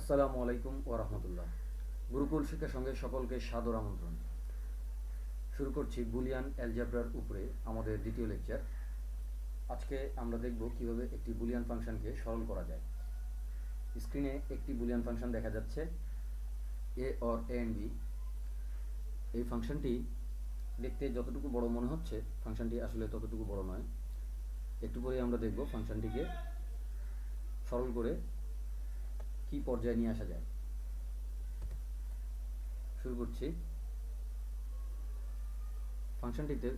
আসসালামু আলাইকুম ওয়া রাহমাতুল্লাহ। গুরুকুল শিক্ষা সঙ্গে সকলকে সাদর আমন্ত্রণ। শুরু করছি বুলিয়ান অ্যালজেব্রার উপরে আমাদের দ্বিতীয় লেকচার। আজকে আমরা দেখব কিভাবে একটি বুলিয়ান ফাংশনকে সরল করা যায়। স্ক্রিনে একটি বুলিয়ান ফাংশন দেখা যাচ্ছে, a or A and B. এই ফাংশনটি দেখতে যতটুকু বড় মনে হচ্ছে, ফাংশনটি আসলে ততটুকু বড় নয়। একটু পরেই আমরা দেখব ফাংশনটিকে সরল করে কি পর্যায়ে নিয়ে আসা যায়। শুরু করছি। ফাংশনটিতে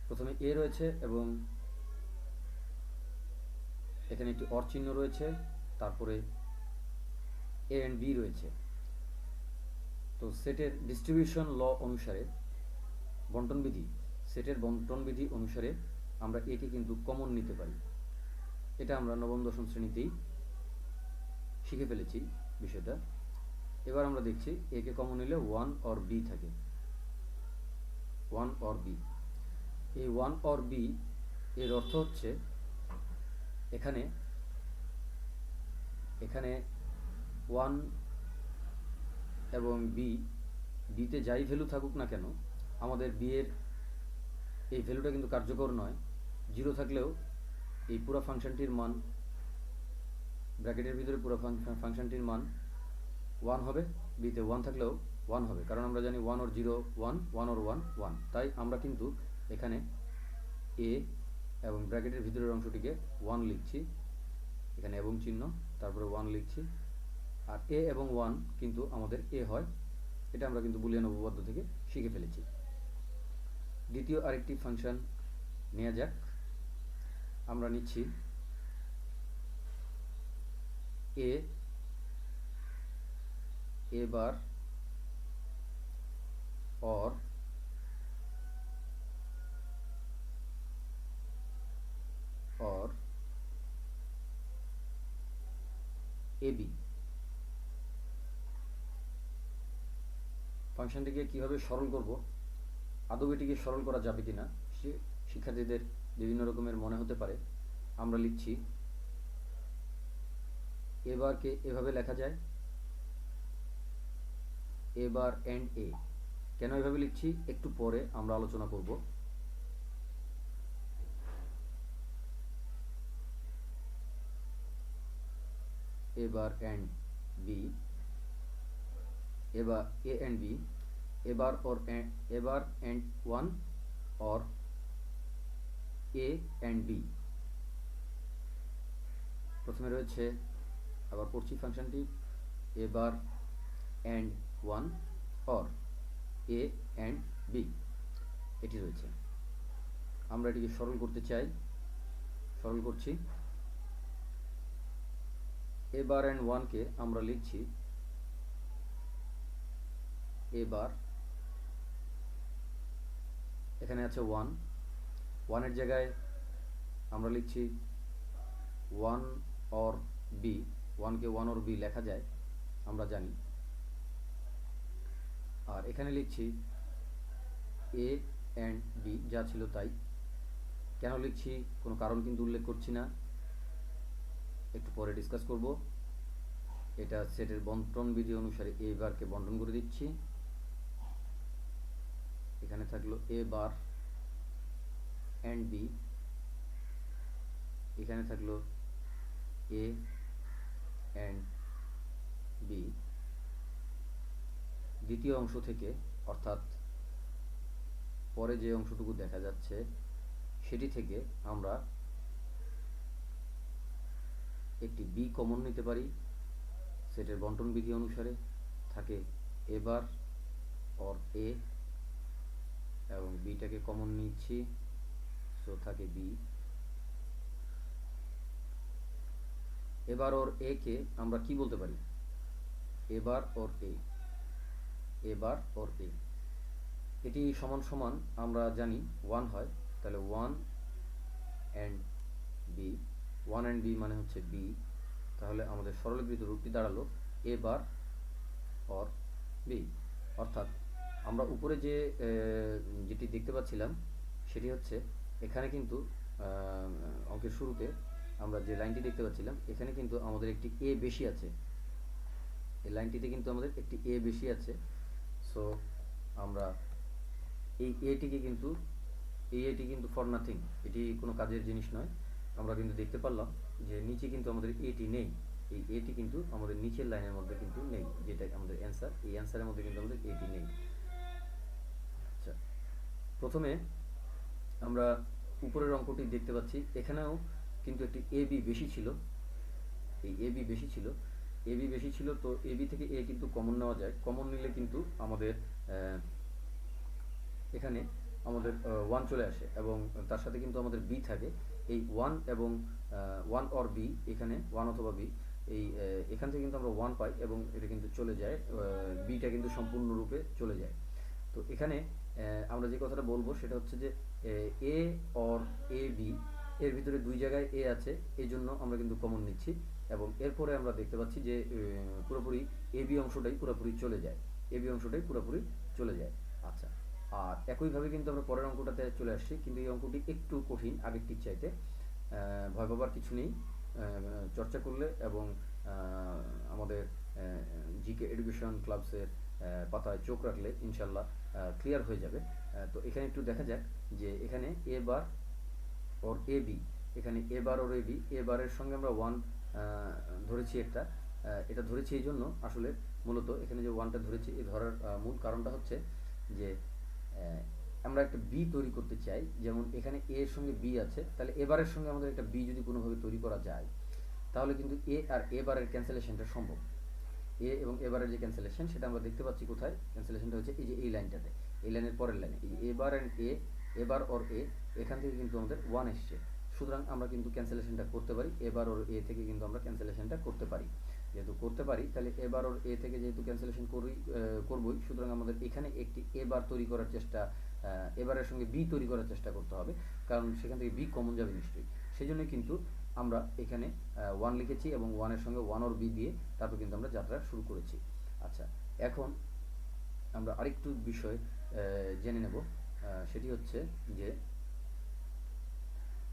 প্রথমে এ রয়েছে এবং এখানে একটি অর চিহ্ন রয়েছে, তারপরে এ এন্ড বি রয়েছে। তো সেটের ডিস্ট্রিবিউশন ল অনুসারে সেটের বন্টন বিধি অনুসারে আমরা একে কিন্তু কমন নিতে পারি। এটা আমরা নবম দশম শ্রেণীতেই শিখে ফেলেছি বিষয়টা। এবার আমরা দেখছি একে কমন নিলে ওয়ান অর বি থাকে, ওয়ান অর বি। এই ওয়ান অর বি এর অর্থ হচ্ছে এখানে এখানে ওয়ান এবং বিতে যাই ভ্যালু থাকুক না কেন, আমাদের বি এর এই ভ্যালুটা কিন্তু কার্যকর নয়। জিরো থাকলেও এই পুরো ফাংশনটির মান, ব্র্যাকেটের ভিতরে পুরো ফাংশনটির মান ওয়ান হবে, বিতে ওয়ান থাকলেও ওয়ান হবে, কারণ আমরা জানি ওয়ান ওর জিরো ওয়ান, ওয়ান ওর ওয়ান ওয়ান। তাই আমরা কিন্তু এখানে এ এবং ব্র্যাকেটের ভিতরের অংশটিকে ওয়ান লিখছি, এখানে এবং চিহ্ন, তারপরে ওয়ান লিখছি। আর এ এবং ওয়ান কিন্তু আমাদের এ হয়, এটা আমরা কিন্তু বুলিয়ান উপপাদ্য থেকে শিখে ফেলেছি। দ্বিতীয় আরেকটি ফাংশন নেওয়া যাক। আমরা নিচ্ছি এ বার অর এ বি। ফাংশনটিকে কীভাবে সরল করব, আদৌ এটিকে সরল করা যাবে কিনা শিক্ষার্থীদের বিভিন্ন রকমের মনে হতে পারে। আমরা লিখছি এবারকে এভাবে লেখা যায়, এবার এন্ড এ। কেন এভাবে লিখছি একটু পরে আমরা আলোচনা করব। এবার এন্ড বি, এবার এ এন্ড বি, এবার and one or A and B. প্রথমে রয়েছে, আবার পড়ছি ফাংশনটি, এবার and one or A and B, এটি রয়েছে। আমরা এটিকে সরল করতে চাই, সরল করছি। এবার এন্ড ওয়ানকে আমরা লিখছি এবার, এখানে আছে ওয়ান, ওয়ানের জায়গায় আমরা লিখছি ওয়ান অর বি। ওয়ানকে ওয়ান অর বি লেখা যায়, আমরা জানি। আর এখানে লিখছি এ অ্যান্ড বি, যা ছিল তাই। কেন লিখছি কোনো কারণ কিন্তু উল্লেখ করছি না, একটু পরে ডিসকাস করব। এটা সেটের বন্টন বিধি অনুসারে এ বারকে বন্টন করে দিচ্ছি। এখানে থাকলো এ বার অ্যান্ড বি, এখানে থাকলো এ অ্যান্ড বি। দ্বিতীয় অংশ থেকে, অর্থাৎ পরে যে অংশটুকু দেখা যাচ্ছে সেটি থেকে আমরা একটি বি কমন নিতে পারি। সেটের বন্টন বিধি অনুসারে থাকে এবার অর এ, এবং বিটাকে কমন নিচ্ছি, সো থাকে বি। এবার ওর এ কে আমরা কি বলতে পারি, এবার ওর এ, এবার ওর এ। এটি সমান সমান আমরা জানি ওয়ান হয়, তাহলে one and B, one and B মানে হচ্ছে বি। তাহলে আমাদের সরলীকৃত রূপটি দাঁড়ালো এ বার অর বি। অর্থাৎ আমরা উপরে যেটি দেখতে পাচ্ছিলাম সেটি হচ্ছে, এখানে কিন্তু অঙ্কের শুরুতে আমরা যে লাইনটি দেখতে পাচ্ছিলাম, এখানে কিন্তু আমাদের একটি এ বেশি আছে। এই লাইনটিতে কিন্তু আমাদের একটি এ বেশি আছে। সো আমরা এই এটি কিন্তু ফর নাথিং, এটি কোনো কাজের জিনিস নয়। আমরা কিন্তু দেখতে পারলাম যে নিচে কিন্তু আমাদের এটি নেই, এই এটি কিন্তু আমাদের নিচের লাইনের মধ্যে কিন্তু নেই, যেটা আমাদের অ্যান্সার, এই অ্যান্সারের মধ্যে কিন্তু আমাদের এটি নেই। আচ্ছা, প্রথমে আমরা উপরের অঙ্কটি দেখতে পাচ্ছি, এখানেও কিন্তু একটি এ বি বেশি ছিল, এই এ বি বেশি ছিল, এ বি বেশি ছিল। তো এ বি থেকে এ কিন্তু কমন নেওয়া যায়, কমন নিলে কিন্তু আমাদের এখানে আমাদের ওয়ান চলে আসে এবং তার সাথে কিন্তু আমাদের বি থাকে। এই ওয়ান এবং ওয়ান অর বি, এখানে ওয়ান অথবা বি, এই এখান থেকে কিন্তু আমরা ওয়ান পাই এবং এটা কিন্তু চলে যায়, বিটা কিন্তু সম্পূর্ণরূপে চলে যায়। তো এখানে আমরা যে কথাটা বলবো সেটা হচ্ছে যে এ অর এ বি এর ভিতরে দুই জায়গায় এ আছে, এই জন্য আমরা কিন্তু কমন নিচ্ছি এবং এরপরে আমরা দেখতে পাচ্ছি যে পুরোপুরি এ বি অংশটাই পুরোপুরি চলে যায়, এ বি অংশটাই পুরোপুরি চলে যায়। আচ্ছা, আর একইভাবে কিন্তু আমরা পরের অঙ্কটাতে চলে আসছি, কিন্তু এই অঙ্কটি একটু কঠিন আগেরটির চাইতে। ভয় পাবার কিছু নেই, চর্চা করলে এবং আমাদের জিকে এডুকেশন ক্লাবসের পাতায় চোখ রাখলে ইনশাল্লাহ ক্লিয়ার হয়ে যাবে। তো এখানে একটু দেখা যাক যে এখানে এ বার ওর এ বি, এখানে এ বার ওর এ বি, এ বারের সঙ্গে আমরা ওয়ান ধরেছি একটা, এটা ধরেছি এই জন্য আসলে মূলত এখানে যে ওয়ানটা ধরেছি, এই ধরার মূল কারণটা হচ্ছে যে আমরা একটা বি তৈরি করতে চাই, যেমন এখানে এ এর সঙ্গে বি আছে, তাহলে এ বারের সঙ্গে আমাদের একটা বি যদি কোনোভাবে তৈরি করা যায়, তাহলে কিন্তু এ আর এ বারের ক্যান্সেলেশনটা সম্ভব। এ এবং এ বারের যে ক্যান্সেলেশন সেটা আমরা দেখতে পাচ্ছি কোথায়, ক্যান্সেলেশনটা হচ্ছে এই যে এই লাইনটাতে, এই লাইনের পরের লাইনে, এই এ বার অ্যান্ড এ বার অর এ, এখান থেকে কিন্তু আমাদের ওয়ান এসছে। সুতরাং আমরা কিন্তু ক্যান্সেলেশনটা করতে পারি, এ বার ওর এ থেকে কিন্তু আমরা ক্যান্সেলেশনটা করতে পারি। যেহেতু করতে পারি, তাহলে এ বার ওর এ থেকে যেহেতু ক্যান্সেলেশন করবই, সুতরাং আমাদের এখানে একটি এ বার তৈরি করার চেষ্টা, এবারের সঙ্গে বি তৈরি করার চেষ্টা করতে হবে, কারণ সেখান থেকে বি কমন যাবে নিশ্চয়ই। সেই জন্যই কিন্তু আমরা এখানে ওয়ান লিখেছি এবং ওয়ানের সঙ্গে ওয়ান ওর বি দিয়ে তারপর কিন্তু আমরা যাত্রা শুরু করেছি। আচ্ছা, এখন আমরা আরেকটু বিষয় জেনে নেব, সেটি হচ্ছে যে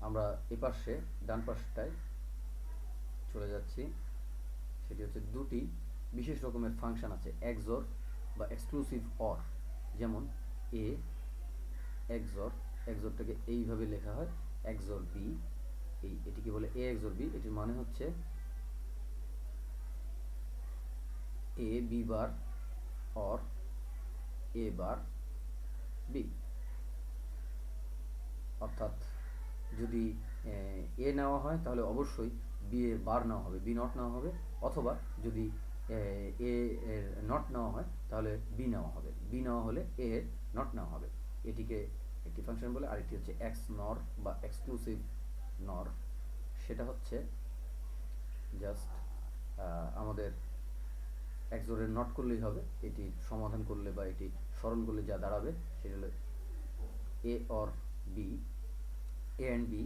আমরা এপাশে ডান পাশটায় চলে যাচ্ছি, সেটি হচ্ছে দুটি বিশেষ রকমের ফাংশন আছে, এক্সর বা এক্সক্লুসিভ অর। যেমন এ এক্সর, এক্সরটাকে এইভাবে লেখা হয় এক্সর বি, এটিকে বলে এ এক্সর বি। এটির মানে হচ্ছে a b bar or a bar b, অর্থাৎ যদি এ নেওয়া হয় তাহলে অবশ্যই বি এর বার নেওয়া হবে, বি নট নেওয়া হবে, অথবা যদি এ এর নট নেওয়া হয় তাহলে বি নেওয়া হবে, বি নেওয়া হলে এ এর নট নেওয়া হবে। এটিকে একটি ফাংশন বলে। আরেকটি হচ্ছে এক্স নর বা এক্সক্লুসিভ নর, সেটা হচ্ছে জাস্ট আমাদের এক্সরের নট করলেই হবে, এটি সমাধান করলে বা এটি সরল করলে যা দাঁড়াবে সেটা হলো a or b, a and b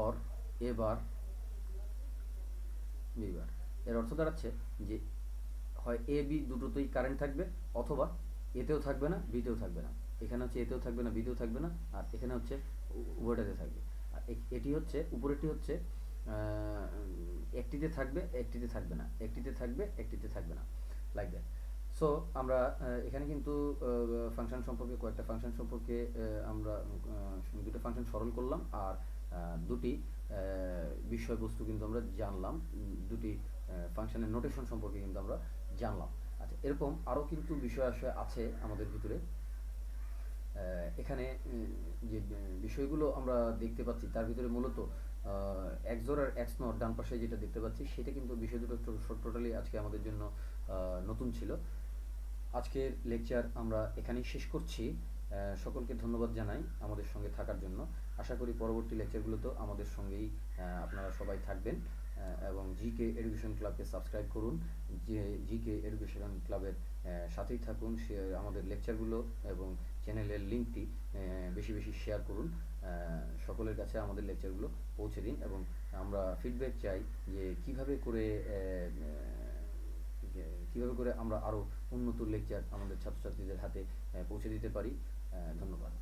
or a bar b bar. এর অর্থ দাঁড়াচ্ছে যে হয় এ বি দুটোতেই কারেন্ট থাকবে, অথবা এতেও থাকবে না বিতেও থাকবে না। এখানে হচ্ছে এতেও থাকবে না বিতেও থাকবে না, আর এখানে হচ্ছে উভয়টাতে থাকবে। আর এটি হচ্ছে উপরেরটি হচ্ছে একটিতে থাকবে একটিতে থাকবে না, একটিতে থাকবে একটিতে থাকবে না, লাইক দ্যাট। সো আমরা এখানে কিন্তু ফাংশন সম্পর্কে, কয়েকটা ফাংশন সম্পর্কে আমরা দুটো ফাংশন সরল করলাম, আর দুটি বিষয়বস্তু কিন্তু আমরা জানলাম, দুটি ফাংশনের নোটেশন সম্পর্কে কিন্তু আমরা জানলাম। আচ্ছা, এরকম আরও কিন্তু বিষয় আছে আমাদের ভিতরে। এখানে যে বিষয়গুলো আমরা দেখতে পাচ্ছি তার ভিতরে মূলত এক্সর আর এক্স নট ডান পাশে যেটা দেখতে পাচ্ছি সেটা কিন্তু বিষয় দুটো টোটালি আজকে আমাদের জন্য নতুন ছিল। আজকের লেকচার আমরা এখানেই শেষ করছি। সকলকে ধন্যবাদ জানাই আমাদের সঙ্গে থাকার জন্য। আশা করি পরবর্তী লেকচারগুলোতেও আমাদের সঙ্গেই আপনারা সবাই থাকবেন এবং জিকে এডুকেশন ক্লাবকে সাবস্ক্রাইব করুন, যে জিকে এডুকেশন ক্লাবের সাথেই থাকুন, আমাদের লেকচারগুলো এবং চ্যানেলের লিঙ্কটি বেশি বেশি শেয়ার করুন, সকলের কাছে আমাদের লেকচারগুলো পৌঁছে দিন এবং আমরা ফিডব্যাক চাই যে কীভাবে করে আমরা আরও উন্নত লেকচার আমাদের ছাত্রছাত্রীদের হাতে পৌঁছে দিতে পারি। ধন্যবাদ।